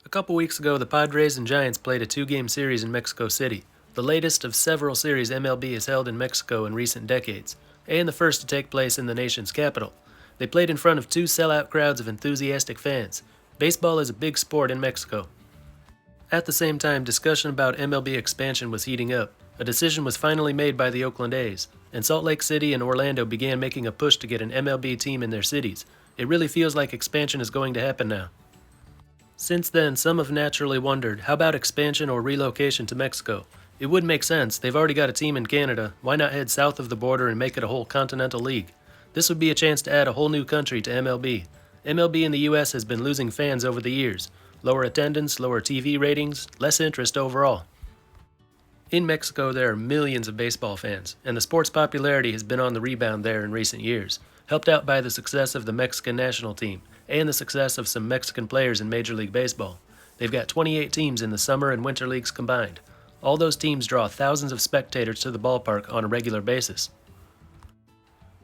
A couple weeks ago, the Padres and Giants played a two-game series in Mexico City, the latest of several series MLB has held in Mexico in recent decades, and the first to take place in the nation's capital. They played in front of two sellout crowds of enthusiastic fans. Baseball is a big sport in Mexico. At the same time, discussion about MLB expansion was heating up. A decision was finally made by the Oakland A's, and Salt Lake City and Orlando began making a push to get an MLB team in their cities. It really feels like expansion is going to happen now. Since then, some have naturally wondered, how about expansion or relocation to Mexico? It would make sense. They've already got a team in Canada. Why not head south of the border and make it a whole continental league? This would be a chance to add a whole new country to MLB. MLB in the U.S. has been losing fans over the years. Lower attendance, lower TV ratings, less interest overall. In Mexico, there are millions of baseball fans, and the sport's popularity has been on the rebound there in recent years, helped out by the success of the Mexican national team and the success of some Mexican players in Major League Baseball. They've got 28 teams in the summer and winter leagues combined. All those teams draw thousands of spectators to the ballpark on a regular basis.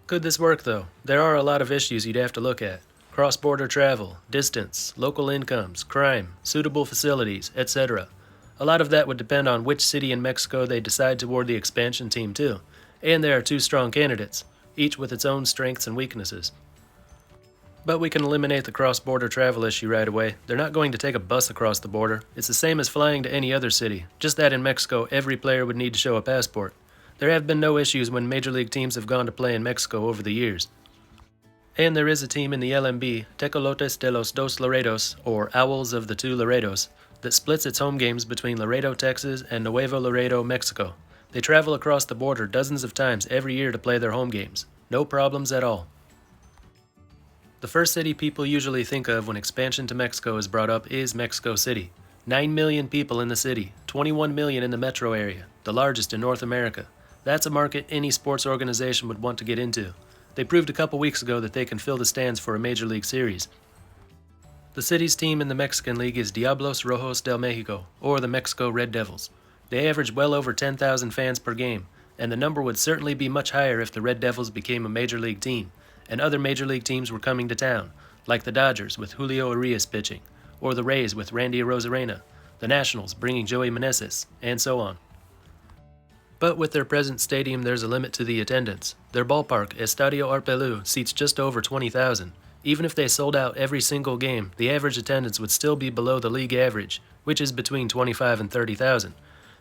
Could this work, though? There are a lot of issues you'd have to look at. Cross-border travel, distance, local incomes, crime, suitable facilities, etc. A lot of that would depend on which city in Mexico they decide toward the expansion team to, and there are two strong candidates, each with its own strengths and weaknesses. But we can eliminate the cross-border travel issue right away. They're not going to take a bus across the border. It's the same as flying to any other city, just that in Mexico every player would need to show a passport. There have been no issues when Major League teams have gone to play in Mexico over the years. And there is a team in the LMB, Tecolotes de los Dos Laredos, or Owls of the Two Laredos, that splits its home games between Laredo, Texas and Nuevo Laredo, Mexico. They travel across the border dozens of times every year to play their home games. No problems at all. The first city people usually think of when expansion to Mexico is brought up is Mexico City. 9 million people in the city, 21 million in the metro area, the largest in North America. That's a market any sports organization would want to get into. They proved a couple weeks ago that they can fill the stands for a Major League Series. The city's team in the Mexican League is Diablos Rojos del Mexico, or the Mexico Red Devils. They average well over 10,000 fans per game, and the number would certainly be much higher if the Red Devils became a Major League team, and other Major League teams were coming to town, like the Dodgers with Julio Urias pitching, or the Rays with Randy Arozarena, the Nationals bringing Joey Meneses, and so on. But with their present stadium, there's a limit to the attendance. Their ballpark, Estadio Arpelu, seats just over 20,000. Even if they sold out every single game, the average attendance would still be below the league average, which is between 25 and 30,000.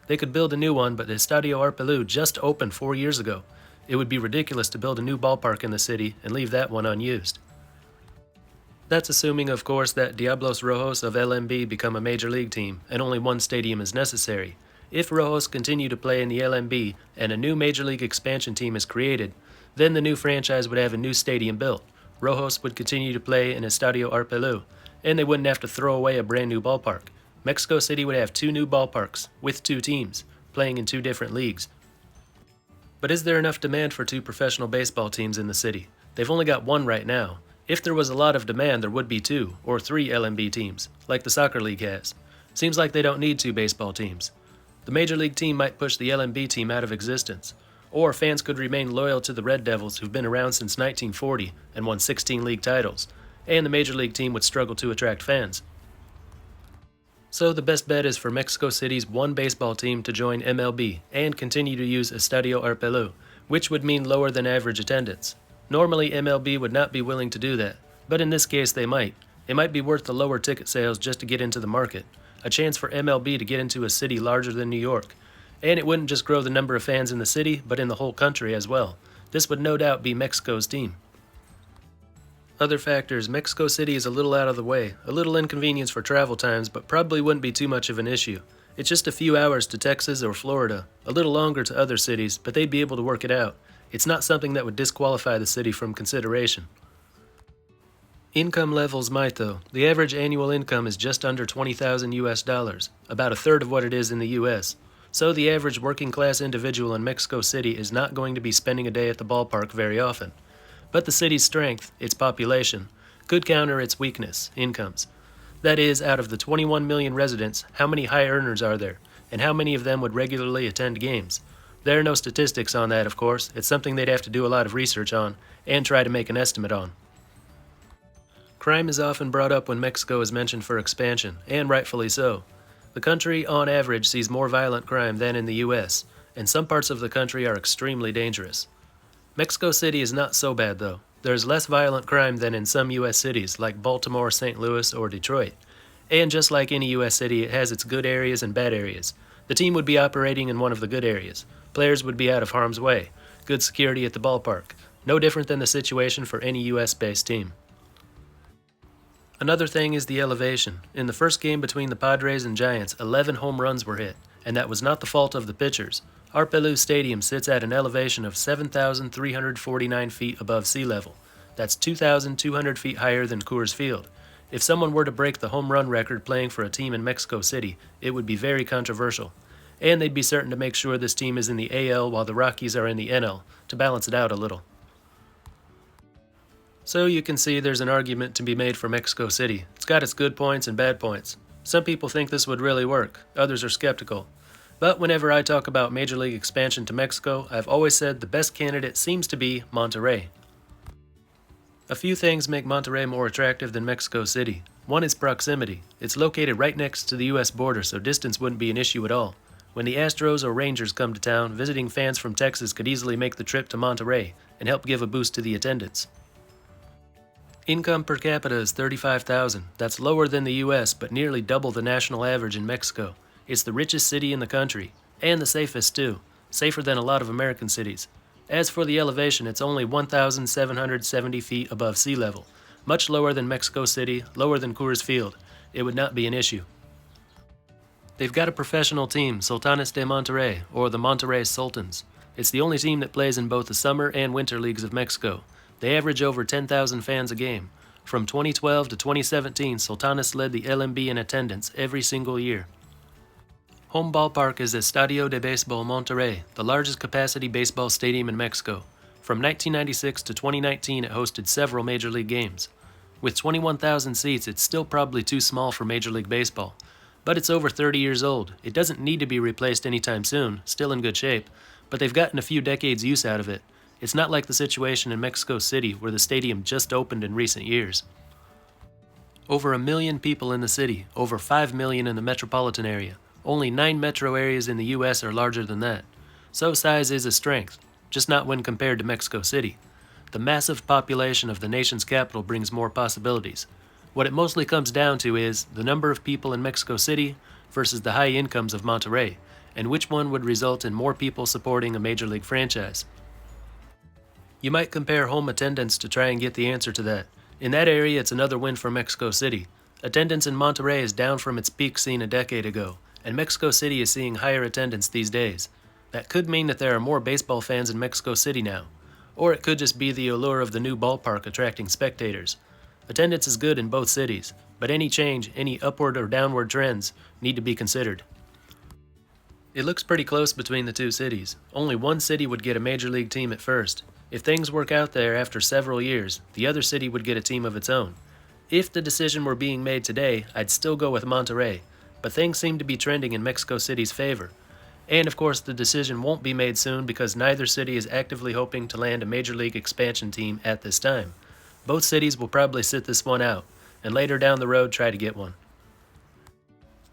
They could build a new one, but Estadio Arpelu just opened 4 years ago. It would be ridiculous to build a new ballpark in the city and leave that one unused. That's assuming, of course, that Diablos Rojos of LMB become a Major League team and only one stadium is necessary. If Rojos continue to play in the LMB and a new Major League expansion team is created, then the new franchise would have a new stadium built. Rojos would continue to play in Estadio Arpelu, and they wouldn't have to throw away a brand new ballpark. Mexico City would have two new ballparks, with two teams, playing in two different leagues. But is there enough demand for two professional baseball teams in the city? They've only got one right now. If there was a lot of demand, there would be two, or three LMB teams, like the soccer league has. Seems like they don't need two baseball teams. The Major League team might push the LMB team out of existence, or fans could remain loyal to the Red Devils, who've been around since 1940 and won 16 league titles, and the Major League team would struggle to attract fans. So the best bet is for Mexico City's one baseball team to join MLB and continue to use Estadio Arpelu, which would mean lower than average attendance. Normally MLB would not be willing to do that, but in this case they might. It might be worth the lower ticket sales just to get into the market, a chance for MLB to get into a city larger than New York. And it wouldn't just grow the number of fans in the city, but in the whole country as well. This would no doubt be Mexico's team. Other factors, Mexico City is a little out of the way, a little inconvenience for travel times, but probably wouldn't be too much of an issue. It's just a few hours to Texas or Florida, a little longer to other cities, but they'd be able to work it out. It's not something that would disqualify the city from consideration. Income levels might though. The average annual income is just under 20,000 US dollars, about a third of what it is in the US. So the average working class individual in Mexico City is not going to be spending a day at the ballpark very often. But the city's strength, its population, could counter its weakness, incomes. That is, out of the 21 million residents, how many high earners are there, and how many of them would regularly attend games? There are no statistics on that, of course. It's something they'd have to do a lot of research on, and try to make an estimate on. Crime is often brought up when Mexico is mentioned for expansion, and rightfully so. The country, on average, sees more violent crime than in the U.S., and some parts of the country are extremely dangerous. Mexico City is not so bad, though. There's less violent crime than in some U.S. cities like Baltimore, St. Louis, or Detroit. And just like any U.S. city, it has its good areas and bad areas. The team would be operating in one of the good areas. Players would be out of harm's way. Good security at the ballpark. No different than the situation for any U.S.-based team. Another thing is the elevation. In the first game between the Padres and Giants, 11 home runs were hit, and that was not the fault of the pitchers. Arpelu Stadium sits at an elevation of 7,349 feet above sea level. That's 2,200 feet higher than Coors Field. If someone were to break the home run record playing for a team in Mexico City, it would be very controversial. And they'd be certain to make sure this team is in the AL while the Rockies are in the NL, to balance it out a little. So you can see there's an argument to be made for Mexico City. It's got its good points and bad points. Some people think this would really work, others are skeptical. But whenever I talk about Major League expansion to Mexico, I've always said the best candidate seems to be Monterrey. A few things make Monterrey more attractive than Mexico City. One is proximity. It's located right next to the U.S. border, so distance wouldn't be an issue at all. When the Astros or Rangers come to town, visiting fans from Texas could easily make the trip to Monterrey and help give a boost to the attendance. Income per capita is $35,000. That's lower than the U.S., but nearly double the national average in Mexico. It's the richest city in the country, and the safest too, safer than a lot of American cities. As for the elevation, it's only 1,770 feet above sea level, much lower than Mexico City, lower than Coors Field. It would not be an issue. They've got a professional team, Sultanes de Monterrey, or the Monterrey Sultans. It's the only team that plays in both the summer and winter leagues of Mexico. They average over 10,000 fans a game. From 2012 to 2017, Sultanes led the LMB in attendance every single year. Home ballpark is Estadio de Béisbol Monterrey, the largest capacity baseball stadium in Mexico. From 1996 to 2019, it hosted several Major League games. With 21,000 seats, it's still probably too small for Major League Baseball. But it's over 30 years old. It doesn't need to be replaced anytime soon, still in good shape, but they've gotten a few decades use out of it. It's not like the situation in Mexico City, where the stadium just opened in recent years. Over 1 million people in the city, over 5 million in the metropolitan area. Only 9 metro areas in the U.S. are larger than that. So size is a strength, just not when compared to Mexico City. The massive population of the nation's capital brings more possibilities. What it mostly comes down to is the number of people in Mexico City versus the high incomes of Monterrey, and which one would result in more people supporting a Major League franchise. You might compare home attendance to try and get the answer to that. In that area, it's another win for Mexico City. Attendance in Monterrey is down from its peak seen a decade ago, and Mexico City is seeing higher attendance these days. That could mean that there are more baseball fans in Mexico City now, or it could just be the allure of the new ballpark attracting spectators. Attendance is good in both cities, but any change, any upward or downward trends, need to be considered. It looks pretty close between the two cities. Only one city would get a Major League team at first. If things work out there after several years, the other city would get a team of its own. If the decision were being made today, I'd still go with Monterrey, but things seem to be trending in Mexico City's favor. And of course, the decision won't be made soon because neither city is actively hoping to land a Major League expansion team at this time. Both cities will probably sit this one out, and later down the road try to get one.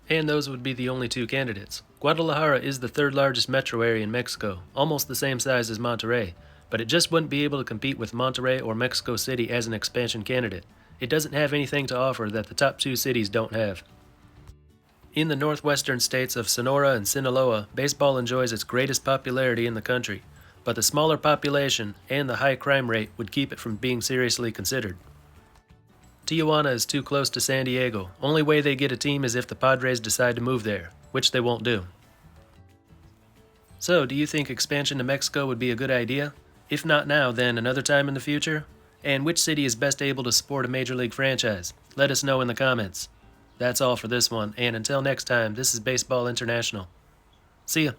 And those would be the only two candidates. Guadalajara is the third largest metro area in Mexico, almost the same size as Monterrey, but it just wouldn't be able to compete with Monterrey or Mexico City as an expansion candidate. It doesn't have anything to offer that the top two cities don't have. In the northwestern states of Sonora and Sinaloa, baseball enjoys its greatest popularity in the country, but the smaller population and the high crime rate would keep it from being seriously considered. Tijuana is too close to San Diego. Only way they get a team is if the Padres decide to move there, which they won't do. So, do you think expansion to Mexico would be a good idea? If not now, then another time in the future? And which city is best able to support a Major League franchise? Let us know in the comments. That's all for this one, and until next time, this is Baseball International. See ya.